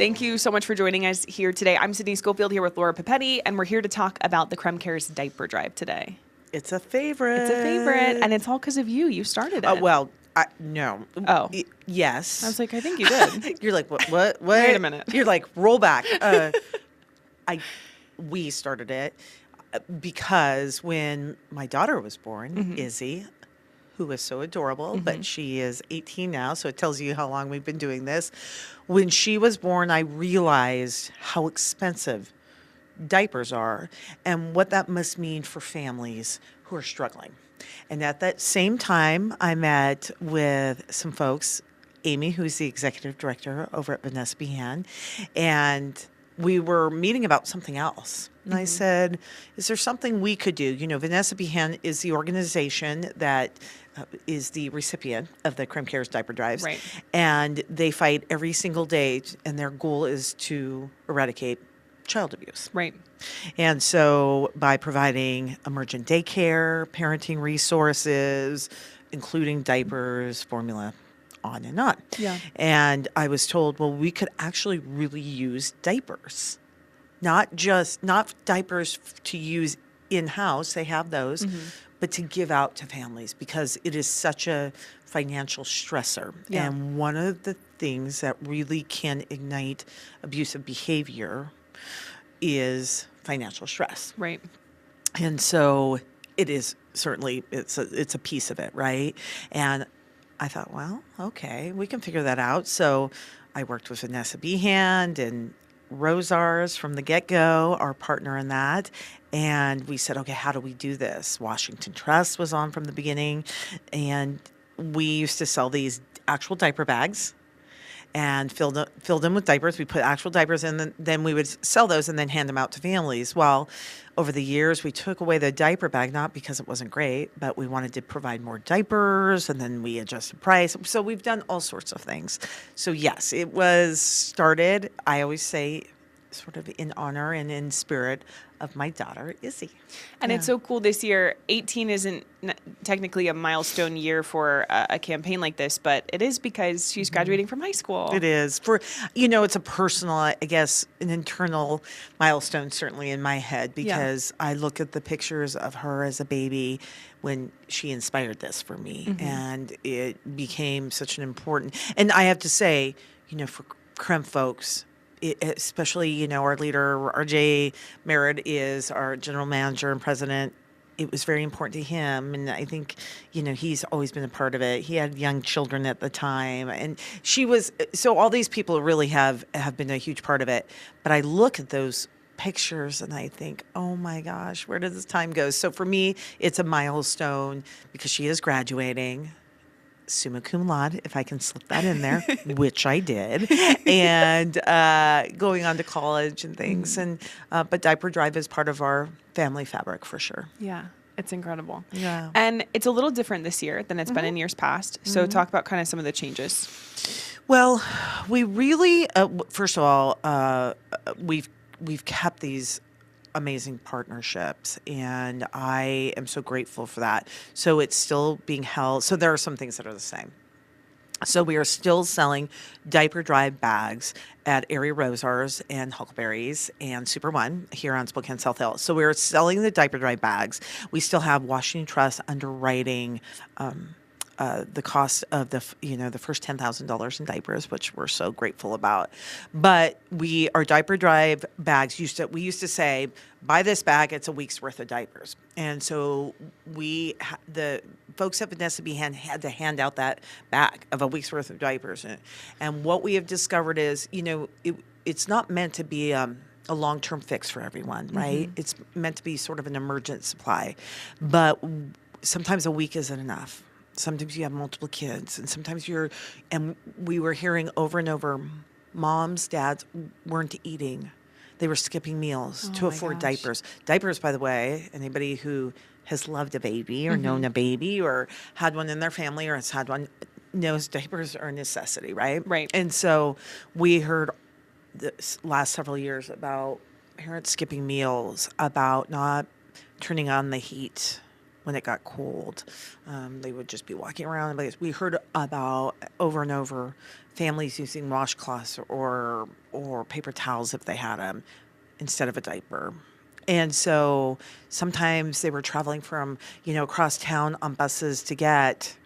Thank you so much for joining us here today. I'm Sydnee Scofield here with Laura Papetti, and we're here to talk about the KREM Cares Diaper Drive today. It's a favorite. It's a favorite, and it's all because of you. You started it. No. Oh. Yes. I was like, I think you did. You're like, what? Wait a minute. You're like, roll back. We started it because when my daughter was born, Izzy, who was so adorable, but she is 18 now, so it tells you how long we've been doing this. When she was born, I realized how expensive diapers are and what that must mean for families who are struggling. And at that same time, I met with some folks, Amy, who's the executive director over at Vanessa Behan, and we were meeting about something else. And I said, is there something we could do? You know, Vanessa Behan is the organization that is the recipient of the KREM Cares Diaper Drives. Right. And they fight every single day, and their goal is to eradicate child abuse. Right. And so by providing emergent daycare, parenting resources, including diapers, formula, on and on. Yeah. And I was told, well, we could actually really use diapers. Not diapers to use in-house, they have those, but to give out to families because it is such a financial stressor. Yeah. And one of the things that really can ignite abusive behavior is financial stress. Right. And so it is certainly, it's a piece of it, right? And I thought, well, okay, we can figure that out. So I worked with Vanessa Behan and Rosars from the get-go, our partner in that. And we said, okay, how do we do this? Washington Trust was on from the beginning. And we used to sell these actual diaper bags and filled them with diapers. We put actual diapers in, and then we would sell those and then hand them out to families. Well, over the years, we took away the diaper bag, not because it wasn't great, but we wanted to provide more diapers, and then we adjusted price. So we've done all sorts of things. So yes, it was started, I always say, sort of in honor and in spirit of my daughter, Izzy. And it's so cool this year. 18 isn't technically a milestone year for a campaign like this, but it is because she's graduating from high school. It is. It's a personal, I guess, an internal milestone, certainly in my head, because I look at the pictures of her as a baby when she inspired this for me. And it became such an important, and I have to say, for KREM folks, especially, our leader, RJ Merritt, is our general manager and president. It was very important to him. And I think, he's always been a part of it. He had young children at the time. And so all these people really have been a huge part of it. But I look at those pictures and I think, oh my gosh, where did this time go? So for me, it's a milestone because she is graduating. Summa cum laude, if I can slip that in there, which I did, and going on to college and things. And but Diaper Drive is part of our family fabric for sure. Yeah, it's incredible. Yeah. And it's a little different this year than it's been in years past. So talk about kind of some of the changes. Well, we really, first of all, we've kept these amazing partnerships, and I am so grateful for that. So it's still being held. So there are some things that are the same. So we are still selling Diaper Drive bags at Area Rosars and Huckleberry's and Super One here on Spokane South Hill. So we're selling the Diaper Drive bags. We still have Washington Trust underwriting the cost of the first $10,000 in diapers, which we're so grateful about. But our Diaper Drive bags we used to say, buy this bag, it's a week's worth of diapers. And so the folks at Vanessa Behan had to hand out that bag of a week's worth of diapers. And what we have discovered is, it's not meant to be a long-term fix for everyone, right? It's meant to be sort of an emergent supply. But sometimes a week isn't enough. Sometimes you have multiple kids, and sometimes and we were hearing over and over, moms, dads weren't eating. They were skipping meals to afford diapers. Diapers, by the way, anybody who has loved a baby or known a baby or had one in their family or has had one knows diapers are a necessity, right? Right. And so we heard this last several years about parents skipping meals, about not turning on the heat when it got cold. They would just be walking around. And we heard about over and over families using washcloths or paper towels if they had them instead of a diaper. And so sometimes they were traveling from, across town on buses to get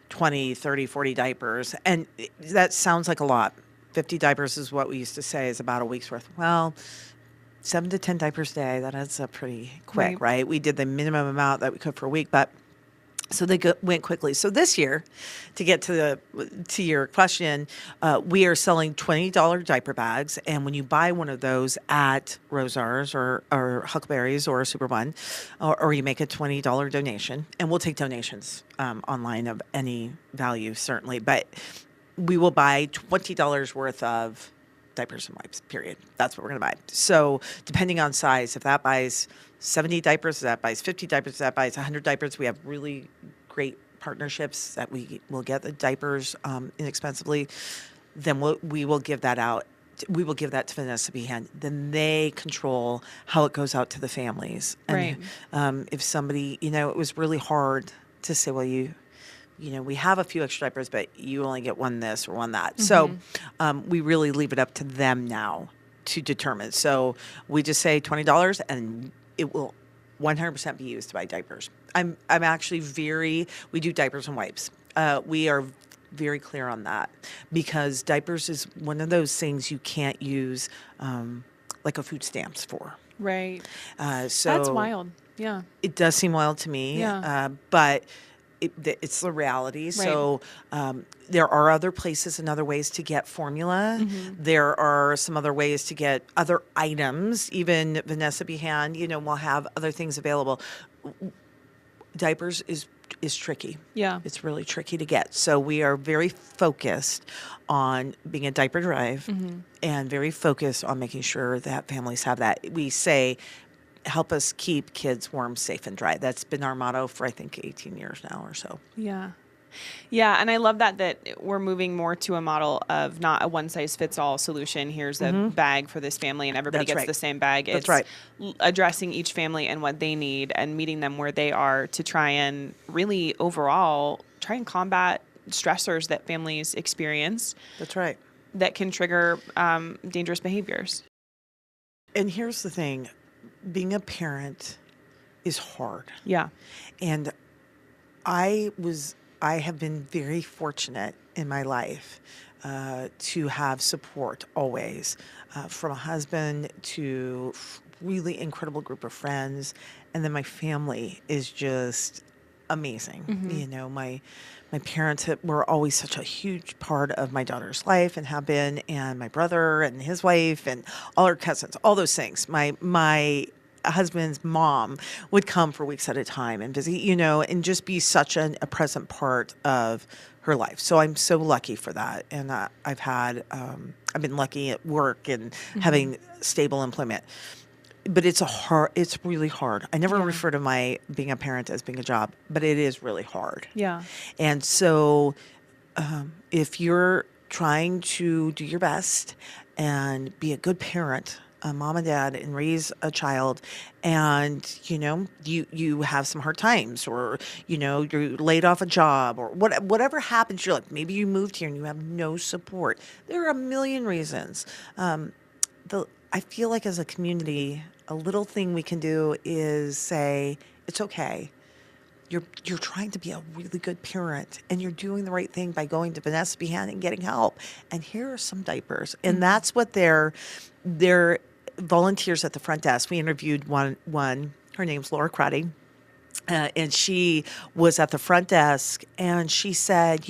20, 30, 40 diapers. And that sounds like a lot. 50 diapers is what we used to say is about a week's worth. Well, 7 to 10 diapers a day, that adds up pretty quick, right? We did the minimum amount that we could for a week, but so they went quickly. So this year, to get to your question, we are selling $20 diaper bags, and when you buy one of those at Rosars or Huckleberry's or Super One, or you make a $20 donation, and we'll take donations online of any value certainly, but we will buy $20 worth of diapers and wipes, period. That's what we're going to buy. So depending on size, if that buys 70 diapers, if that buys 50 diapers, if that buys 100 diapers, we have really great partnerships that we will get the diapers inexpensively. Then we will give that out. We will give that to Vanessa Behan. Then they control how it goes out to the families. And if somebody, it was really hard to say, well, we have a few extra diapers, but you only get one this or one that. So we really leave it up to them now to determine. So we just say $20 and it will 100% be used to buy diapers. I'm actually we do diapers and wipes. We are very clear on that because diapers is one of those things you can't use like a food stamps for. Right. So that's wild. Yeah. It does seem wild to me. Yeah. But it's the reality. Right. So there are other places and other ways to get formula. There are some other ways to get other items. Even Vanessa Behan, will have other things available. Diapers is tricky. Yeah. It's really tricky to get. So we are very focused on being a Diaper Drive and very focused on making sure that families have that. We say, help us keep kids warm, safe, and dry. That's been our motto for, I think, 18 years now or so. Yeah. Yeah, and I love that we're moving more to a model of not a one-size-fits-all solution. Here's a bag for this family, and everybody gets the same bag. It's addressing each family and what they need and meeting them where they are to try and really overall try and combat stressors that families experience. That's right. That can trigger dangerous behaviors. And here's the thing. Being a parent is hard. Yeah. And I have been very fortunate in my life to have support always from a husband to really incredible group of friends. And then my family is just amazing. My parents were always such a huge part of my daughter's life and have been, and my brother and his wife and all her cousins, all those things. My husband's mom would come for weeks at a time and visit, and just be such a present part of her life. So I'm so lucky for that. And I've been lucky at work and having stable employment. But it's really hard. I never refer to being a parent as being a job, but it is really hard. Yeah. And so if you're trying to do your best and be a good parent, a mom and dad, and raise a child, and you have some hard times, or you're laid off a job, or whatever happens, you're like, maybe you moved here and you have no support. There are a million reasons. I feel like as a community, a little thing we can do is say, it's okay. You're trying to be a really good parent, and you're doing the right thing by going to Vanessa Behan and getting help. And here are some diapers. And that's what they're volunteers at the front desk. We interviewed one. Her name's Laura Crotty. And she was at the front desk, and she said,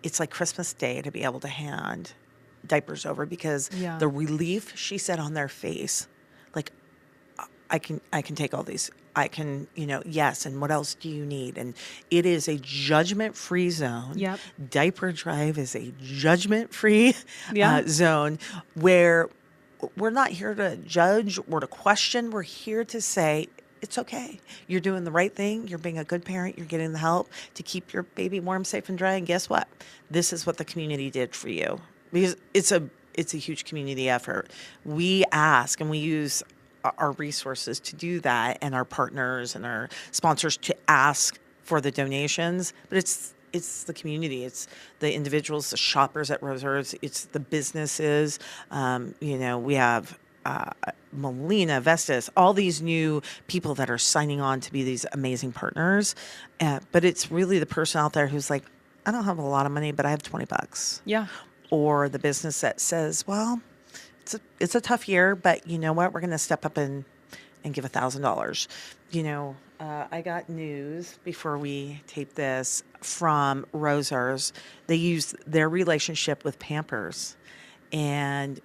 it's like Christmas Day to be able to hand diapers over, because the relief, she said, on their face, like, I can take all these. I can, yes, and what else do you need? And it is a judgment-free zone. Yep. Diaper Drive is a judgment-free zone where we're not here to judge or to question. We're here to say, it's okay. You're doing the right thing. You're being a good parent. You're getting the help to keep your baby warm, safe, and dry. And guess what? This is what the community did for you. Because it's a huge community effort. We ask, and we use our resources to do that, and our partners and our sponsors to ask for the donations. But it's the community, it's the individuals, the shoppers at Rosars, it's the businesses. We have Molina, Vestas, all these new people that are signing on to be these amazing partners. But it's really the person out there who's like, I don't have a lot of money, but I have $20. Yeah. Or the business that says, well, it's a tough year, but you know what? We're going to step up and give $1,000. I got news before we tape this from Rosars. They use their relationship with Pampers, and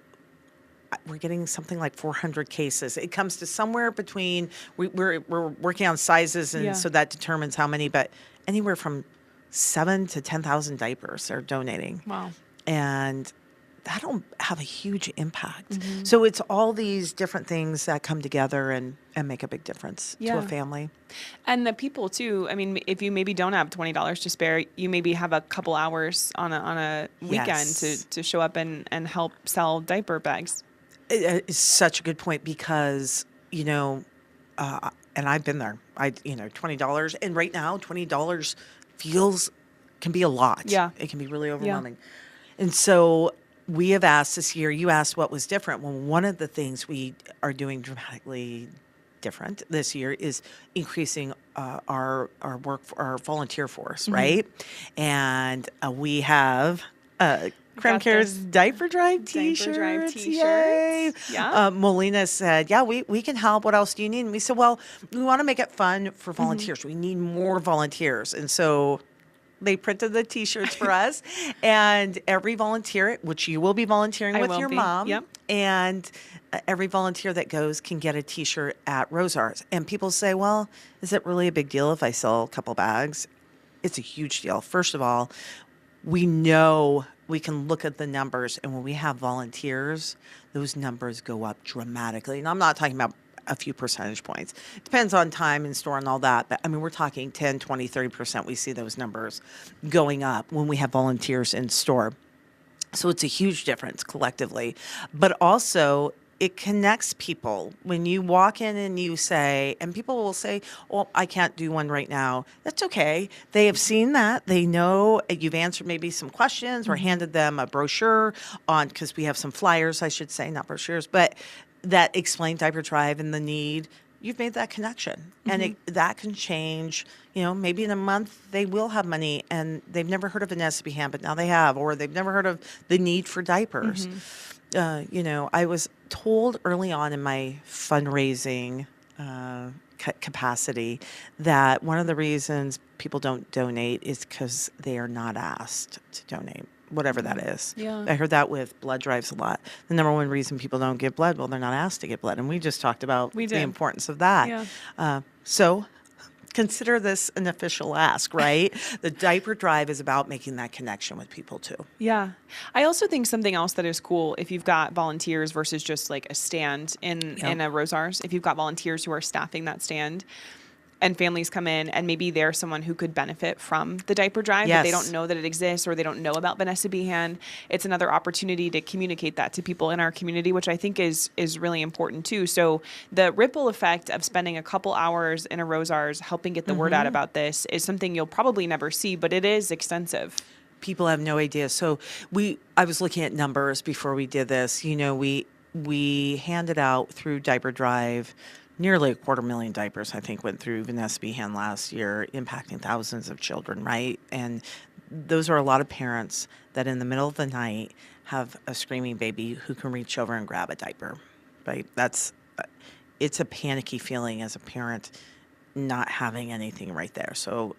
we're getting something like 400 cases. It comes to somewhere between, we're working on sizes, and so that determines how many, but anywhere from 7,000 to 10,000 diapers they're donating. Wow. And that'll have a huge impact. So it's all these different things that come together and make a big difference to a family. And the people too. I mean, if you maybe don't have $20 to spare, you maybe have a couple hours on a weekend to show up and help sell diaper bags. It's such a good point because, and I've been there. $20, and right now $20 can be a lot. Yeah. It can be really overwhelming. And so we have asked this year, you asked what was different. Well, one of the things we are doing dramatically different this year is increasing our volunteer force, right? And we have KREM Care's Diaper Drive t-shirts. Yay. Yeah. Molina said, we can help. What else do you need? And we said, well, we want to make it fun for volunteers. We need more volunteers. And so they printed the t-shirts for us, and every volunteer, which you will be volunteering with your mom, and every volunteer that goes can get a t-shirt at Rosars. And people say, well, is it really a big deal if I sell a couple bags? It's a huge deal. First of all, we know we can look at the numbers, and when we have volunteers, those numbers go up dramatically. And I'm not talking about a few percentage points. It depends on time in store and all that. But I mean, we're talking 10, 20, 30%. We see those numbers going up when we have volunteers in store. So it's a huge difference collectively. But also, it connects people. When you walk in and you say, and people will say, well, I can't do one right now. That's okay. They have seen that. They know you've answered maybe some questions or handed them a brochure on, because we have some flyers, I should say, not brochures, but that explain Diaper Drive and the need. You've made that connection, and that can change. Maybe in a month they will have money, and they've never heard of an SB hand, but now they have, or they've never heard of the need for diapers. I was told early on in my fundraising capacity that one of the reasons people don't donate is because they are not asked to donate, whatever that is. Yeah. I heard that with blood drives a lot. The number one reason people don't give blood, well, they're not asked to give blood. And we just talked about the importance of that. Yeah. So consider this an official ask, right? The Diaper Drive is about making that connection with people too. Yeah. I also think something else that is cool, if you've got volunteers versus just like a stand in a Rosars, if you've got volunteers who are staffing that stand, and families come in and maybe they're someone who could benefit from the Diaper Drive, but they don't know that it exists, or they don't know about Vanessa Behan. It's another opportunity to communicate that to people in our community, which I think is really important too. So the ripple effect of spending a couple hours in a Rosars helping get the word out about this is something you'll probably never see, but it is extensive. People have no idea. So I was looking at numbers before we did this. We handed out through Diaper Drive nearly 250,000 diapers, I think, went through Vanessa Behan last year, impacting thousands of children, right? And those are a lot of parents that in the middle of the night have a screaming baby who can reach over and grab a diaper, right? It's a panicky feeling as a parent not having anything right there. So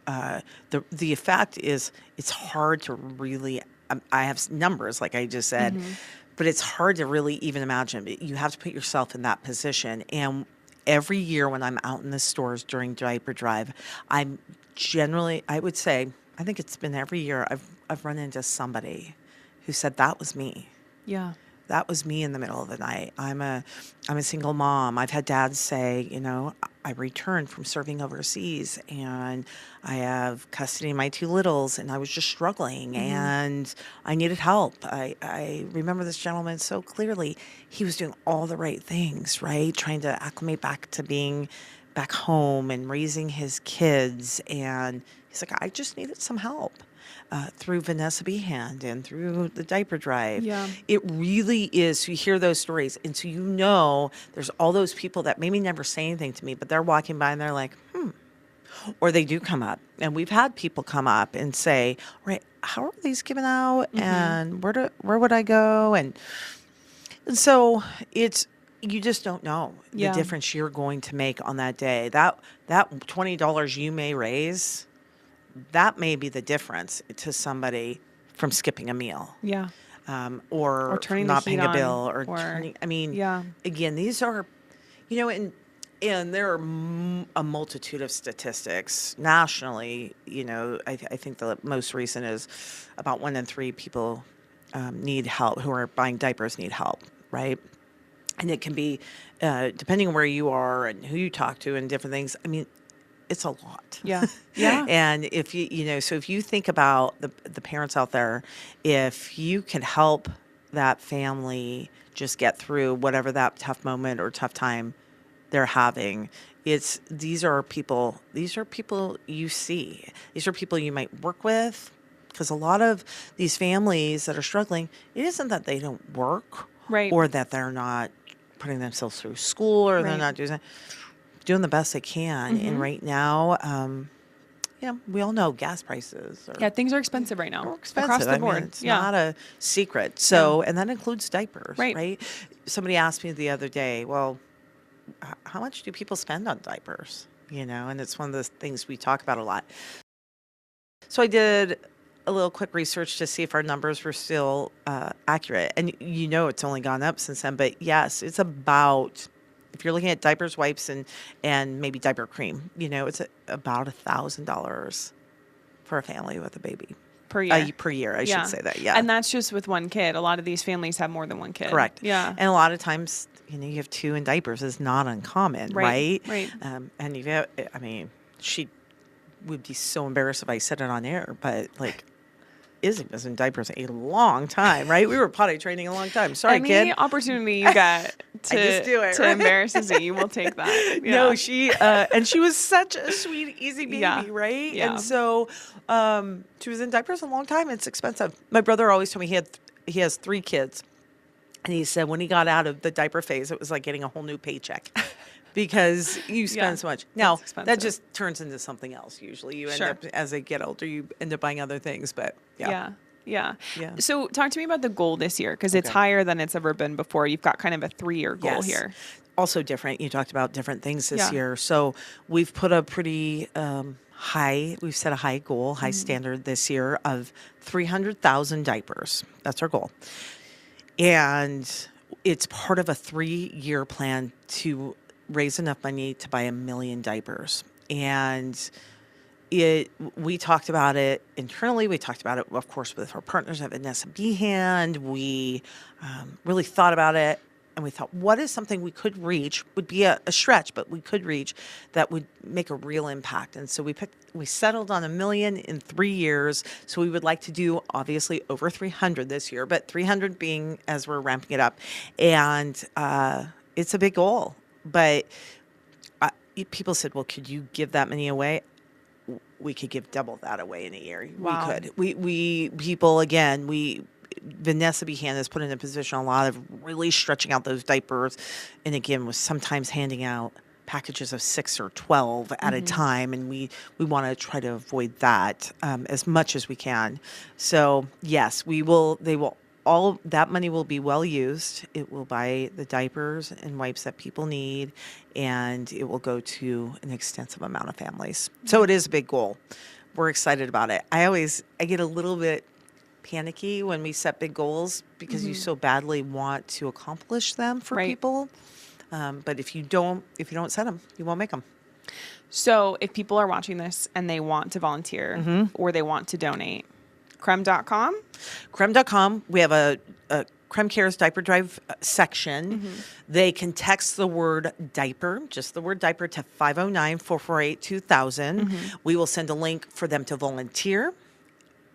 the effect is it's hard to really, I have numbers, like I just said, but it's hard to really even imagine. You have to put yourself in that position. And every year when I'm out in the stores during Diaper Drive, I'm generally, I would say, I think it's been every year, I've run into somebody who said, that was me. Yeah. That was me in the middle of the night. I'm a single mom. I've had dads say, I returned from serving overseas, and I have custody of my 2 littles, and I was just struggling, and I needed help. I remember this gentleman so clearly. He was doing all the right things, right? Trying to acclimate back to being back home and raising his kids. And he's like, I just needed some help. Through Vanessa Behan and through the Diaper Drive. Yeah. It really is. So you hear those stories. And so you know there's all those people that maybe never say anything to me, but they're walking by and they're like, Or they do come up. And we've had people come up and say, right, how are these given out? And where would I go? And so you just don't know the difference you're going to make on that day. That $20 you may raise, that may be the difference to somebody from skipping a meal. Yeah. Or turning not the heat paying a bill on, or turning, yeah. Again, these are, and there are a multitude of statistics nationally. I think the most recent is about 1 in 3 people need help, who are buying diapers need help, right? And it can be, depending on where you are and who you talk to and different things. It's a lot. Yeah. Yeah. And if so if you think about the parents out there, if you can help that family just get through whatever that tough moment or tough time they're having, these are people you see. These are people you might work with, because a lot of these families that are struggling, it isn't that they don't work, right, or that they're not putting themselves through school, or they're not doing the best they can. And right now, we all know gas prices. Things are expensive right now. They're expensive. Across the board. It's not a secret. So, and that includes diapers, right? Somebody asked me the other day, well, how much do people spend on diapers? And it's one of the things we talk about a lot. So I did a little quick research to see if our numbers were still accurate. And it's only gone up since then. But yes, it's about, if you're looking at diapers, wipes, and maybe diaper cream, it's about $1,000 for a family with a baby. Per year. Per year, I should say that, yeah. And that's just with one kid. A lot of these families have more than one kid. Correct. Yeah. And a lot of times, you have 2 in diapers is not uncommon, right? Right. And she would be so embarrassed if I said it on air, but Izzy was in diapers a long time, right? We were potty training a long time. Sorry, kid. Any opportunity you get to, just do it, to embarrass Izzy, you will take that. Yeah. No, and she was such a sweet, easy baby, right? Yeah. And so she was in diapers a long time. It's expensive. My brother always told me he has 3 kids. And he said when he got out of the diaper phase, it was like getting a whole new paycheck. Because you spend so much. Now, that just turns into something else usually. You end up, as they get older, you end up buying other things. But yeah. So talk to me about the goal this year, because it's higher than it's ever been before. You've got kind of a 3-year goal here. Also different. You talked about different things this year. So we've put a pretty we've set a high goal, high standard this year of 300,000 diapers. That's our goal. And it's part of a 3-year plan to raise enough money to buy 1 million diapers. And we talked about it internally. We talked about it, of course, with our partners at Vanessa Behan. We really thought about it, and we thought, what is something we could reach? Would be a stretch, but we could reach that would make a real impact. And so we settled on 1 million in 3 years. So we would like to do, obviously, over 300 this year, but 300 being as we're ramping it up. And it's a big goal. But people said, well, could you give that many away? We could give double that away in a year. Wow. We could. Vanessa Behan has put in a position a lot of really stretching out those diapers. And again, was sometimes handing out packages of 6 or 12 at a time. And we want to try to avoid that as much as we can. So yes, all that money will be well used. It will buy the diapers and wipes that people need, and it will go to an extensive amount of families. So it is a big goal. We're excited about it. I get a little bit panicky when we set big goals because you so badly want to accomplish them for people. But if you don't set them, you won't make them. So if people are watching this and they want to volunteer or they want to donate, KREM.com? KREM.com. We have a KREM Care's Diaper Drive section. They can text the word diaper, just the word diaper, to 509-448-2000. We will send a link for them to volunteer.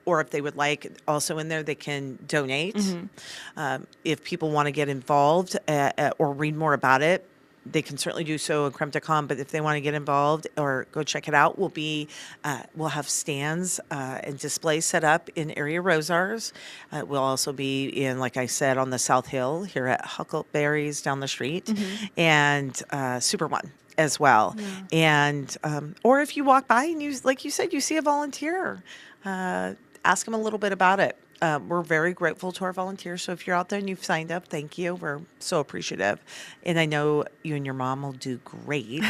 Or if they would like, also in there, they can donate. If people want to get involved or read more about it, they can certainly do so at KREM.com. But if they want to get involved or go check it out, we'll have stands and displays set up in area Rosars. We'll also be in, like I said, on the South Hill here at Huckleberry's down the street, and Super One as well. And or if you walk by and you, like you said, you see a volunteer, ask them a little bit about it. We're very grateful to our volunteers. So if you're out there and you've signed up, thank you. We're so appreciative. And I know you and your mom will do great.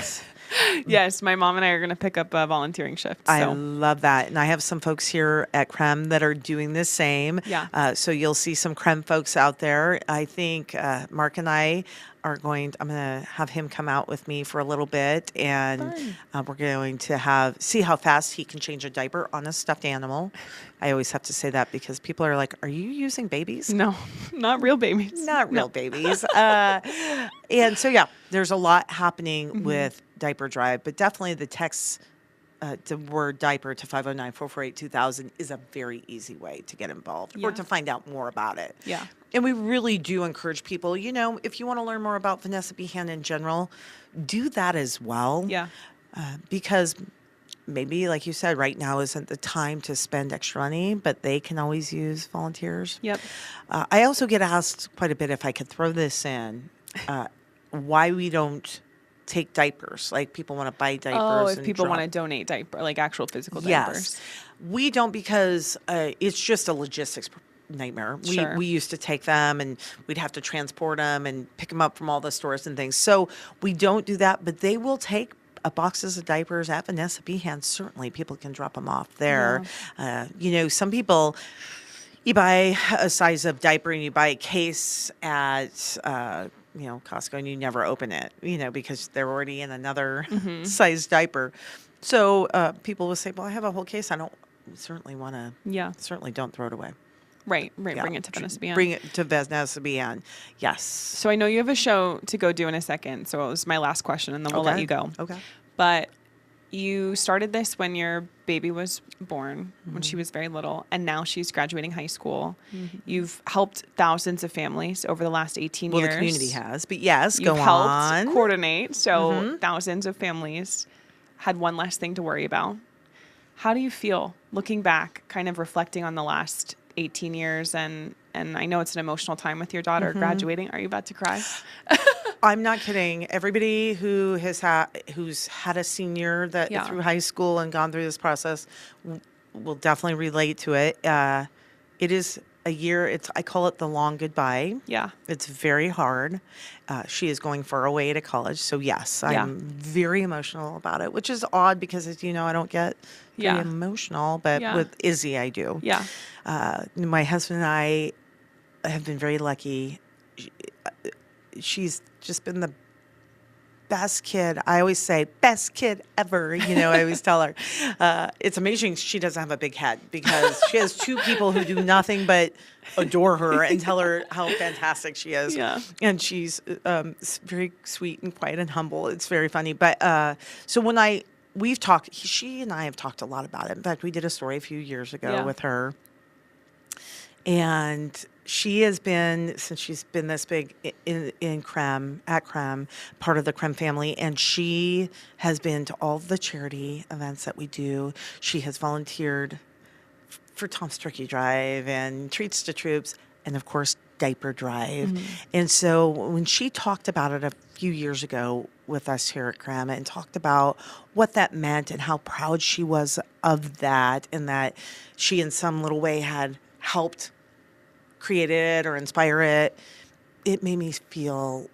Yes, my mom and I are going to pick up a volunteering shift. So. I love that. And I have some folks here at KREM that are doing the same. Yeah. So you'll see some KREM folks out there. I think Mark and I I'm going to have him come out with me for a little bit, and we're going to see how fast he can change a diaper on a stuffed animal. I always have to say that because people are like, are you using babies? No, not real babies. Not real babies. And so, yeah, there's a lot happening with Diaper Drive, but definitely the text the word diaper to 509-448-2000 is a very easy way to get involved or to find out more about it. Yeah. And we really do encourage people, if you want to learn more about Vanessa Behan in general, do that as well. Yeah. Because maybe, like you said, right now isn't the time to spend extra money, but they can always use volunteers. Yep. I also get asked quite a bit, if I could throw this in, why we don't take diapers. Like, people want to buy diapers. Oh, if people want to donate like actual physical diapers. Yes. We don't, because it's just a logistics nightmare. Sure. We used to take them, and we'd have to transport them and pick them up from all the stores and things. So we don't do that, but they will take boxes of diapers at Vanessa Behan. Certainly people can drop them off there. Yeah. Some people, you buy a size of diaper and you buy a case at Costco, and you never open it, because they're already in another size diaper. So people will say, well, I have a whole case. I don't certainly want to, certainly don't throw it away. Right. Yeah. Bring it to Vanessa Behan. Bring it to Vanessa Behan. Yes. So I know you have a show to go do in a second. So it was my last question, and then we'll let you go. Okay. But you started this when your baby was born, when she was very little, and now she's graduating high school. You've helped thousands of families over the last 18 years. Well, the community has, but yes, You've go on. You've helped coordinate, so thousands of families had one less thing to worry about. How do you feel looking back, kind of reflecting on the last 18 years? And I know it's an emotional time with your daughter graduating. Are you about to cry? I'm not kidding. Everybody who's had a senior through high school and gone through this process will definitely relate to it. It is a year. I call it the long goodbye. Yeah. It's very hard. She is going far away to college. So yes, I'm very emotional about it, which is odd because, as you know, I don't get very emotional, but with Izzy, I do. Yeah. My husband and I have been very lucky. She's just been the best kid. I always say, best kid ever. I always tell her. It's amazing she doesn't have a big head, because she has two people who do nothing but adore her and tell her how fantastic she is. Yeah. And she's very sweet and quiet and humble. It's very funny. But so we've talked, she and I have talked a lot about it. In fact, we did a story a few years ago with her. And she has been, since she's been this big at KREM, part of the KREM family, and she has been to all the charity events that we do. She has volunteered for Tom's Turkey Drive and Treats to Troops, and of course, Diaper Drive. And so when she talked about it a few years ago with us here at KREM and talked about what that meant and how proud she was of that, and that she in some little way had helped create it or inspire it, it made me feel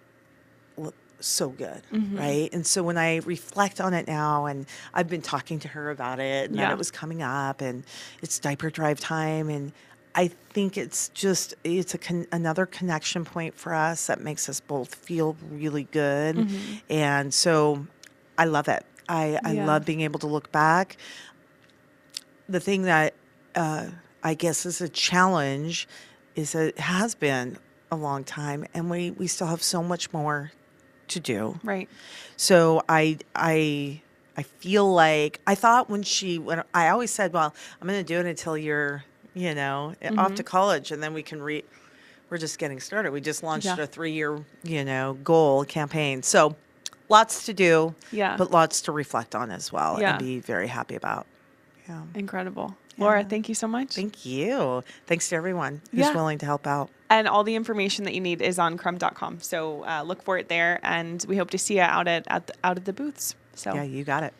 so good, right? And so when I reflect on it now, and I've been talking to her about it, and that it was coming up, and it's Diaper Drive time, and I think it's another connection point for us that makes us both feel really good. And so I love it. I love being able to look back. The thing that I guess is a challenge is that it has been a long time, and we still have so much more to do. Right. So I feel like I thought when I always said, well, I'm going to do it until you're, off to college, and then we're just getting started. We just launched a 3-year, goal campaign. So lots to do, but lots to reflect on as well and be very happy about. Yeah. Incredible. Laura, thank you so much. Thank you. Thanks to everyone who's willing to help out. And all the information that you need is on KREM.com. So look for it there, and we hope to see you out at the booths. So yeah, you got it.